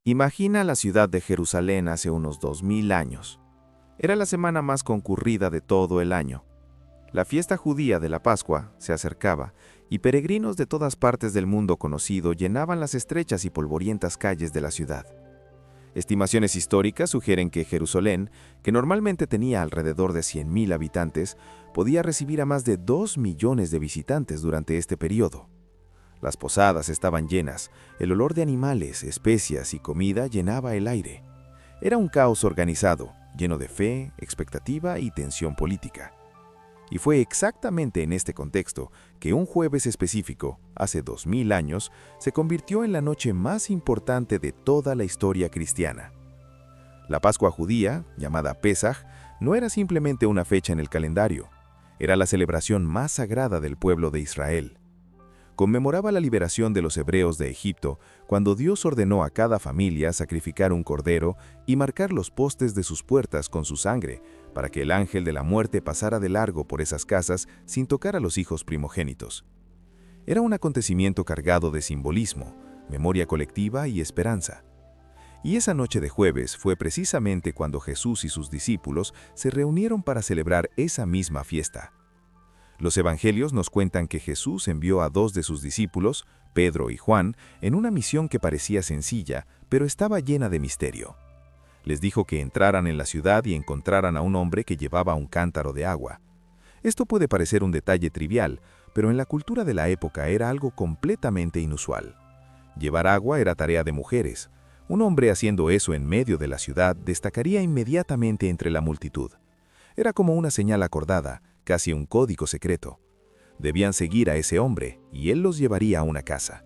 Imagina la ciudad de Jerusalén hace unos 2000 años. Era la semana más concurrida de todo el año. La fiesta judía de la Pascua se acercaba y peregrinos de todas partes del mundo conocido llenaban las estrechas y polvorientas calles de la ciudad. Estimaciones históricas sugieren que Jerusalén, que normalmente tenía alrededor de 100.000 habitantes, podía recibir a más de 2 millones de visitantes durante este periodo. Las posadas estaban llenas, el olor de animales, especias y comida llenaba el aire. Era un caos organizado, lleno de fe, expectativa y tensión política. Y fue exactamente en este contexto que un jueves específico, hace 2000 años, se convirtió en la noche más importante de toda la historia cristiana. La Pascua judía, llamada Pesaj, no era simplemente una fecha en el calendario, era la celebración más sagrada del pueblo de Israel. Conmemoraba la liberación de los hebreos de Egipto cuando Dios ordenó a cada familia sacrificar un cordero y marcar los postes de sus puertas con su sangre, para que el ángel de la muerte pasara de largo por esas casas sin tocar a los hijos primogénitos. Era un acontecimiento cargado de simbolismo, memoria colectiva y esperanza. Y esa noche de jueves fue precisamente cuando Jesús y sus discípulos se reunieron para celebrar esa misma fiesta. Los evangelios nos cuentan que Jesús envió a 2 de sus discípulos, Pedro y Juan, en una misión que parecía sencilla, pero estaba llena de misterio. Les dijo que entraran en la ciudad y encontraran a un hombre que llevaba un cántaro de agua. Esto puede parecer un detalle trivial, pero en la cultura de la época era algo completamente inusual. Llevar agua era tarea de mujeres. Un hombre haciendo eso en medio de la ciudad destacaría inmediatamente entre la multitud. Era como una señal acordada, casi un código secreto. Debían seguir a ese hombre y él los llevaría a una casa.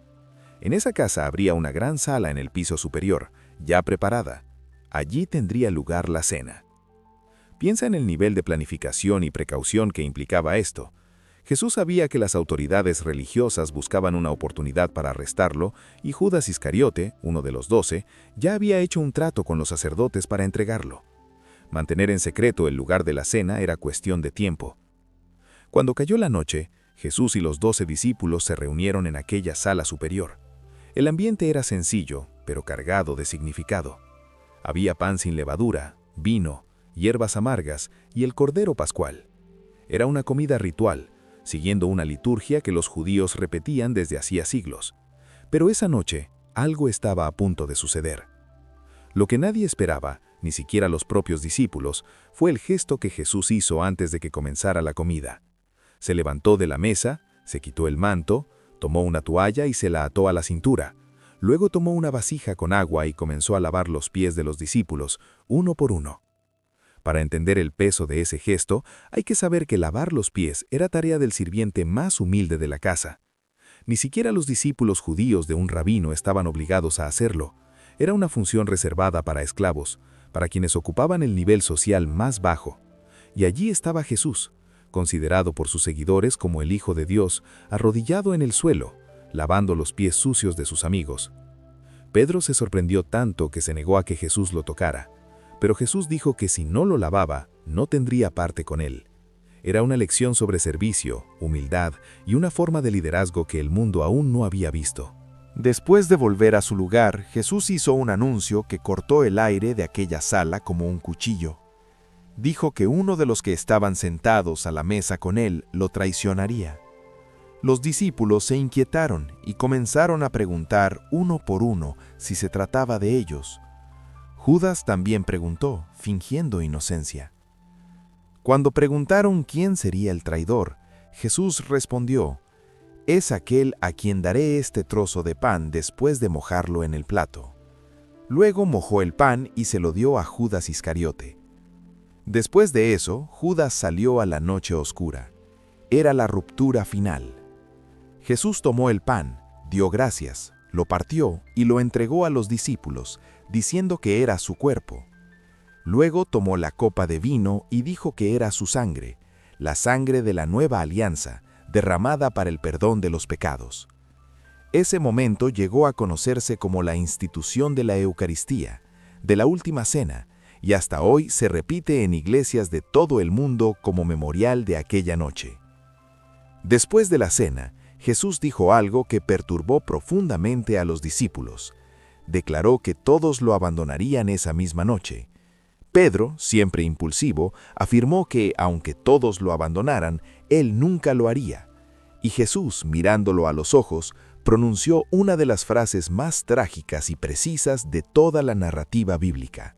En esa casa habría una gran sala en el piso superior, ya preparada. Allí tendría lugar la cena. Piensa en el nivel de planificación y precaución que implicaba esto. Jesús sabía que las autoridades religiosas buscaban una oportunidad para arrestarlo y Judas Iscariote, uno de los 12, ya había hecho un trato con los sacerdotes para entregarlo. Mantener en secreto el lugar de la cena era cuestión de tiempo. Cuando cayó la noche, Jesús y los 12 discípulos se reunieron en aquella sala superior. El ambiente era sencillo, pero cargado de significado. Había pan sin levadura, vino, hierbas amargas y el cordero pascual. Era una comida ritual, siguiendo una liturgia que los judíos repetían desde hacía siglos. Pero esa noche, algo estaba a punto de suceder. Lo que nadie esperaba, ni siquiera los propios discípulos, fue el gesto que Jesús hizo antes de que comenzara la comida. Se levantó de la mesa, se quitó el manto, tomó una toalla y se la ató a la cintura. Luego tomó una vasija con agua y comenzó a lavar los pies de los discípulos, uno por uno. Para entender el peso de ese gesto, hay que saber que lavar los pies era tarea del sirviente más humilde de la casa. Ni siquiera los discípulos judíos de un rabino estaban obligados a hacerlo. Era una función reservada para esclavos, para quienes ocupaban el nivel social más bajo. Y allí estaba Jesús, considerado por sus seguidores como el Hijo de Dios, arrodillado en el suelo, lavando los pies sucios de sus amigos. Pedro se sorprendió tanto que se negó a que Jesús lo tocara, pero Jesús dijo que si no lo lavaba, no tendría parte con él. Era una lección sobre servicio, humildad y una forma de liderazgo que el mundo aún no había visto. Después de volver a su lugar, Jesús hizo un anuncio que cortó el aire de aquella sala como un cuchillo. Dijo que uno de los que estaban sentados a la mesa con él lo traicionaría. Los discípulos se inquietaron y comenzaron a preguntar uno por uno si se trataba de ellos. Judas también preguntó, fingiendo inocencia. Cuando preguntaron quién sería el traidor, Jesús respondió, «Es aquel a quien daré este trozo de pan después de mojarlo en el plato». Luego mojó el pan y se lo dio a Judas Iscariote. Después de eso, Judas salió a la noche oscura. Era la ruptura final. Jesús tomó el pan, dio gracias, lo partió y lo entregó a los discípulos, diciendo que era su cuerpo. Luego tomó la copa de vino y dijo que era su sangre, la sangre de la nueva alianza, derramada para el perdón de los pecados. Ese momento llegó a conocerse como la institución de la Eucaristía, de la Última Cena, y hasta hoy se repite en iglesias de todo el mundo como memorial de aquella noche. Después de la cena, Jesús dijo algo que perturbó profundamente a los discípulos. declaró que todos lo abandonarían esa misma noche. Pedro, siempre impulsivo, afirmó que, aunque todos lo abandonaran, él nunca lo haría. Y Jesús, mirándolo a los ojos, pronunció una de las frases más trágicas y precisas de toda la narrativa bíblica.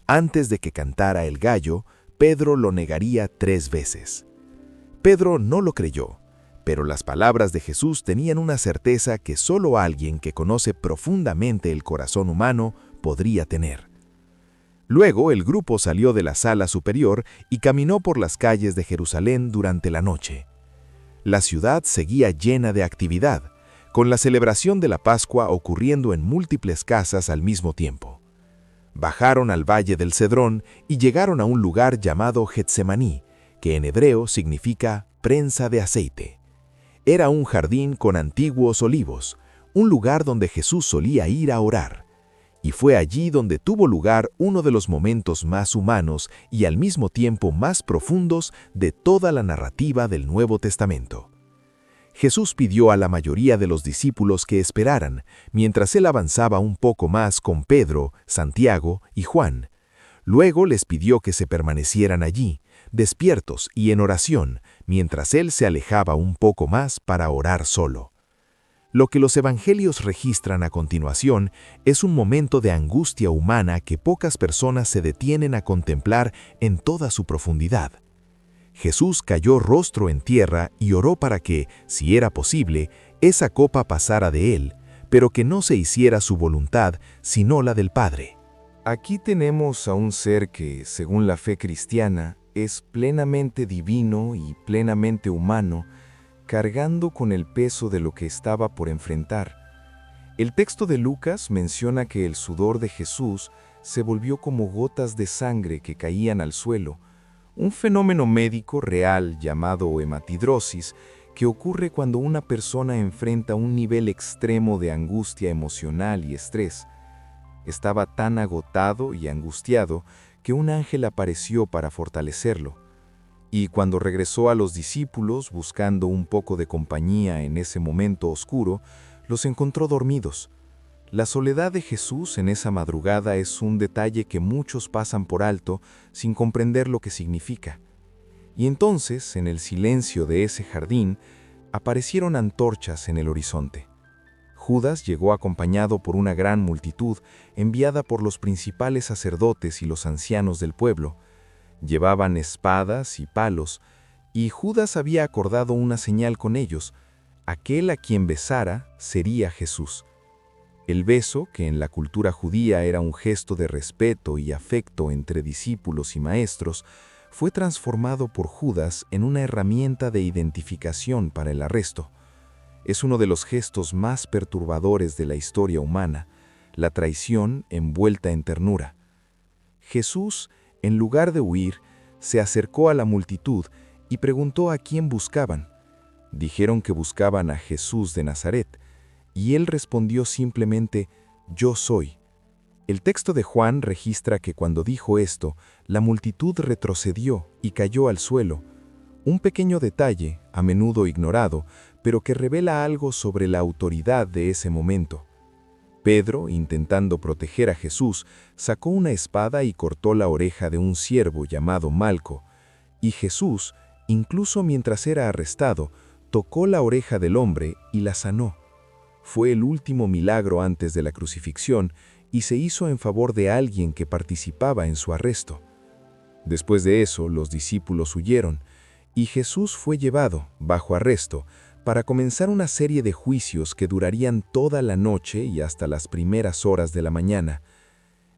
Antes de que cantara el gallo, Pedro lo negaría 3 veces. Pedro no lo creyó, pero las palabras de Jesús tenían una certeza que solo alguien que conoce profundamente el corazón humano podría tener. Luego el grupo salió de la sala superior y caminó por las calles de Jerusalén durante la noche. La ciudad seguía llena de actividad, con la celebración de la Pascua ocurriendo en múltiples casas al mismo tiempo. Bajaron al valle del Cedrón y llegaron a un lugar llamado Getsemaní, que en hebreo significa prensa de aceite. Era un jardín con antiguos olivos, un lugar donde Jesús solía ir a orar. Y fue allí donde tuvo lugar uno de los momentos más humanos y al mismo tiempo más profundos de toda la narrativa del Nuevo Testamento. Jesús pidió a la mayoría de los discípulos que esperaran, mientras él avanzaba un poco más con Pedro, Santiago y Juan. Luego les pidió que se permanecieran allí, despiertos y en oración, mientras él se alejaba un poco más para orar solo. Lo que los evangelios registran a continuación es un momento de angustia humana que pocas personas se detienen a contemplar en toda su profundidad. Jesús cayó rostro en tierra y oró para que, si era posible, esa copa pasara de él, pero que no se hiciera su voluntad, sino la del Padre. Aquí tenemos a un ser que, según la fe cristiana, es plenamente divino y plenamente humano, cargando con el peso de lo que estaba por enfrentar. El texto de Lucas menciona que el sudor de Jesús se volvió como gotas de sangre que caían al suelo, un fenómeno médico real llamado hematidrosis que ocurre cuando una persona enfrenta un nivel extremo de angustia emocional y estrés. Estaba tan agotado y angustiado que un ángel apareció para fortalecerlo. Y cuando regresó a los discípulos buscando un poco de compañía en ese momento oscuro, los encontró dormidos. La soledad de Jesús en esa madrugada es un detalle que muchos pasan por alto sin comprender lo que significa. Y entonces, en el silencio de ese jardín, aparecieron antorchas en el horizonte. Judas llegó acompañado por una gran multitud, enviada por los principales sacerdotes y los ancianos del pueblo. Llevaban espadas y palos, y Judas había acordado una señal con ellos: aquel a quien besara sería Jesús. El beso, que en la cultura judía era un gesto de respeto y afecto entre discípulos y maestros, fue transformado por Judas en una herramienta de identificación para el arresto. Es uno de los gestos más perturbadores de la historia humana, la traición envuelta en ternura. Jesús, en lugar de huir, se acercó a la multitud y preguntó a quién buscaban. Dijeron que buscaban a Jesús de Nazaret, y él respondió simplemente: «Yo soy». El texto de Juan registra que cuando dijo esto, la multitud retrocedió y cayó al suelo. Un pequeño detalle, a menudo ignorado, pero que revela algo sobre la autoridad de ese momento. Pedro, intentando proteger a Jesús, sacó una espada y cortó la oreja de un siervo llamado Malco, y Jesús, incluso mientras era arrestado, tocó la oreja del hombre y la sanó. Fue el último milagro antes de la crucifixión y se hizo en favor de alguien que participaba en su arresto. Después de eso, los discípulos huyeron, y Jesús fue llevado, bajo arresto, para comenzar una serie de juicios que durarían toda la noche y hasta las primeras horas de la mañana.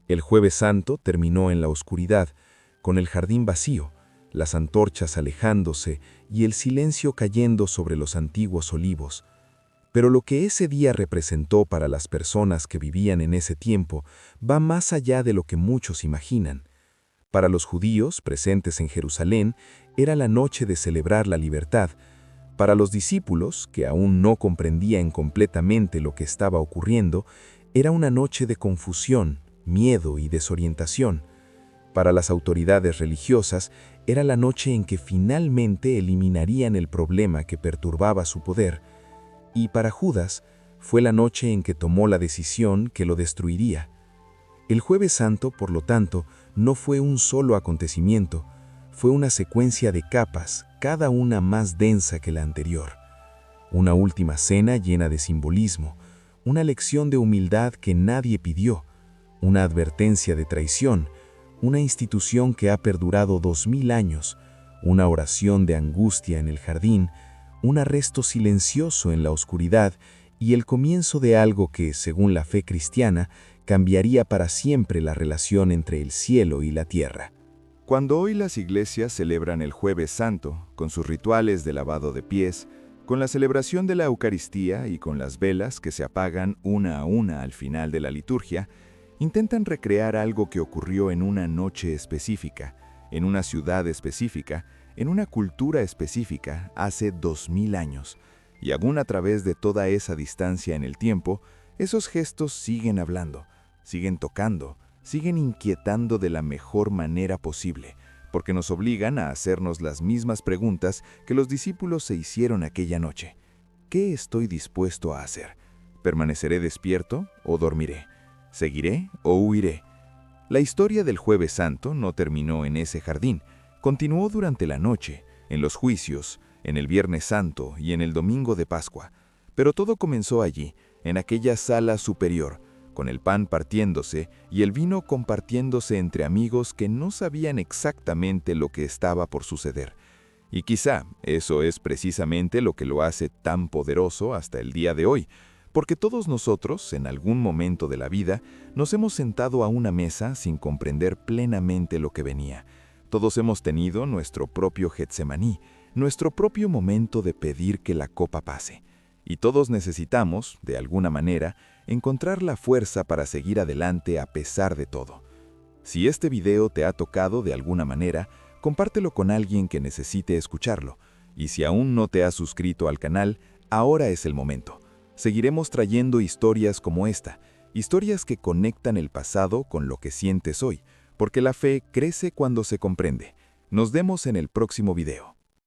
El Jueves Santo terminó en la oscuridad, con el jardín vacío, las antorchas alejándose y el silencio cayendo sobre los antiguos olivos. Pero lo que ese día representó para las personas que vivían en ese tiempo va más allá de lo que muchos imaginan. Para los judíos presentes en Jerusalén era la noche de celebrar la libertad. Para los discípulos, que aún no comprendían completamente lo que estaba ocurriendo, era una noche de confusión, miedo y desorientación. Para las autoridades religiosas, era la noche en que finalmente eliminarían el problema que perturbaba su poder. Y para Judas, Fue la noche en que tomó la decisión que lo destruiría. El Jueves Santo, por lo tanto, no fue un solo acontecimiento, fue una secuencia de capas, cada una más densa que la anterior. Una última cena llena de simbolismo, una lección de humildad que nadie pidió, una advertencia de traición, una institución que ha perdurado 2000 años, una oración de angustia en el jardín, un arresto silencioso en la oscuridad y el comienzo de algo que, según la fe cristiana, cambiaría para siempre la relación entre el cielo y la tierra. Cuando hoy las iglesias celebran el Jueves Santo, con sus rituales de lavado de pies, con la celebración de la Eucaristía y con las velas que se apagan una a una al final de la liturgia, intentan recrear algo que ocurrió en una noche específica, en una ciudad específica, en una cultura específica hace 2000 años, y aún a través de toda esa distancia en el tiempo, esos gestos siguen hablando, siguen tocando, siguen inquietando de la mejor manera posible, porque nos obligan a hacernos las mismas preguntas que los discípulos se hicieron aquella noche. ¿Qué estoy dispuesto a hacer? ¿Permaneceré despierto o dormiré? ¿Seguiré o huiré? La historia del Jueves Santo no terminó en ese jardín, continuó durante la noche, en los juicios, en el Viernes Santo y en el Domingo de Pascua, pero todo comenzó allí, en aquella sala superior, con el pan partiéndose y el vino compartiéndose entre amigos que no sabían exactamente lo que estaba por suceder. Y quizá eso es precisamente lo que lo hace tan poderoso hasta el día de hoy, porque todos nosotros, en algún momento de la vida, nos hemos sentado a una mesa sin comprender plenamente lo que venía. Todos hemos tenido nuestro propio Getsemaní, nuestro propio momento de pedir que la copa pase. Y todos necesitamos, de alguna manera, encontrar la fuerza para seguir adelante a pesar de todo. Si este video te ha tocado de alguna manera, compártelo con alguien que necesite escucharlo. Y si aún no te has suscrito al canal, ahora es el momento. Seguiremos trayendo historias como esta, historias que conectan el pasado con lo que sientes hoy, porque la fe crece cuando se comprende. Nos vemos en el próximo video.